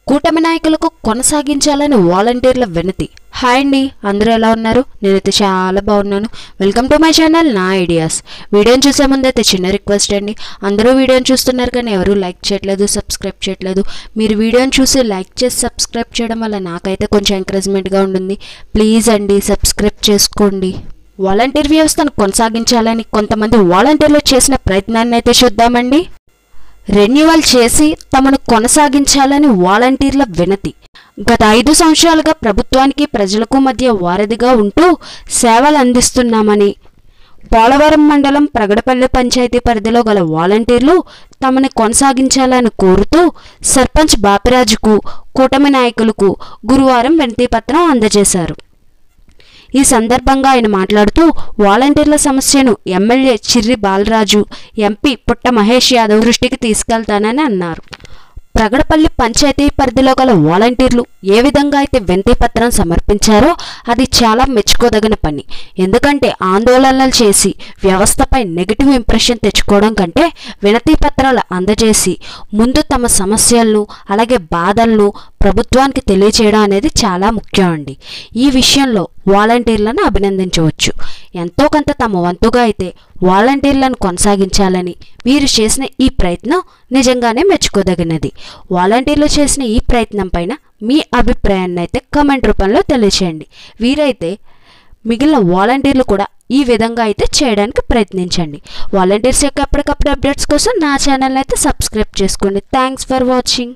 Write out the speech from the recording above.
కూటమి నాయకులకు కొనసాగించాలని వాలంటీర్ల వినతి. హాయ్ అండి, అందరూ ఎలా ఉన్నారు? నేనైతే చాలా బాగున్నాను. వెల్కమ్ టు మై ఛానల్ నా ఐడియాస్. వీడియోని చూసే ముందు అయితే చిన్న రిక్వెస్ట్ అండి, అందరూ వీడియోని చూస్తున్నారు కానీ ఎవరు లైక్ చేయట్లేదు, సబ్స్క్రైబ్ చేయట్లేదు. మీరు వీడియోని చూసి లైక్ చేసి సబ్స్క్రైబ్ చేయడం వల్ల నాకైతే కొంచెం ఎంకరేజ్మెంట్గా ఉంటుంది. ప్లీజ్ అండి, సబ్స్క్రైబ్ చేసుకోండి. వాలంటీర్ వ్యవస్థను కొనసాగించాలని కొంతమంది వాలంటీర్లు చేసిన ప్రయత్నాన్ని అయితే చూద్దామండి. రెన్యువల్ చేసి తమను కొనసాగించాలని వాలంటీర్ల వినతి. గత 5 సంవత్సరాలుగా ప్రభుత్వానికి ప్రజలకు మధ్య వారధిగా ఉంటూ సేవలు అందిస్తున్నామని పోలవరం మండలం ప్రగడపల్లి పంచాయతీ పరిధిలో గల వాలంటీర్లు తమని కొనసాగించాలని కోరుతూ సర్పంచ్ బాపిరాజుకు, కూటమి నాయకులకు గురువారం వినతి పత్రం అందజేశారు. ఈ సందర్భంగా ఆయన మాట్లాడుతూ వాలంటీర్ల సమస్యను ఎమ్మెల్యే చిర్రి బాలరాజు, ఎంపీ పుట్ట మహేష్ యాదవ్ దృష్టికి తీసుకెళ్తానని అన్నారు. ప్రగడపల్లి పంచాయతీ పరిధిలో గల వాలంటీర్లు ఏ విధంగా అయితే వినతి పత్రం సమర్పించారో అది చాలా మెచ్చుకోదగిన పని. ఎందుకంటే ఆందోళనలు చేసి వ్యవస్థపై నెగిటివ్ ఇంప్రెషన్ తెచ్చుకోవడం కంటే వినతి పత్రాలు అందజేసి ముందు తమ సమస్యలను అలాగే బాధలను ప్రభుత్వానికి తెలియచేయడం అనేది చాలా ముఖ్యం అండి. ఈ విషయంలో వాలంటీర్లను అభినందించవచ్చు. ఎంతో కొంత తమ వంతుగా అయితే వాలంటీర్లను కొనసాగించాలని వీరు చేసిన ఈ ప్రయత్నం నిజంగానే మెచ్చుకోదగినది. వాలంటీర్లు చేసిన ఈ ప్రయత్నం పైన మీ అభిప్రాయాన్ని అయితే కామెంట్ రూపంలో తెలియచేయండి. వీరైతే మిగిలిన వాలంటీర్లు కూడా ఈ విధంగా అయితే చేయడానికి ప్రయత్నించండి. వాలంటీర్స్ యొక్క ఎప్పటికప్పుడు అప్డేట్స్ కోసం నా ఛానల్ అయితే సబ్స్క్రైబ్ చేసుకోండి. Thanks for watching.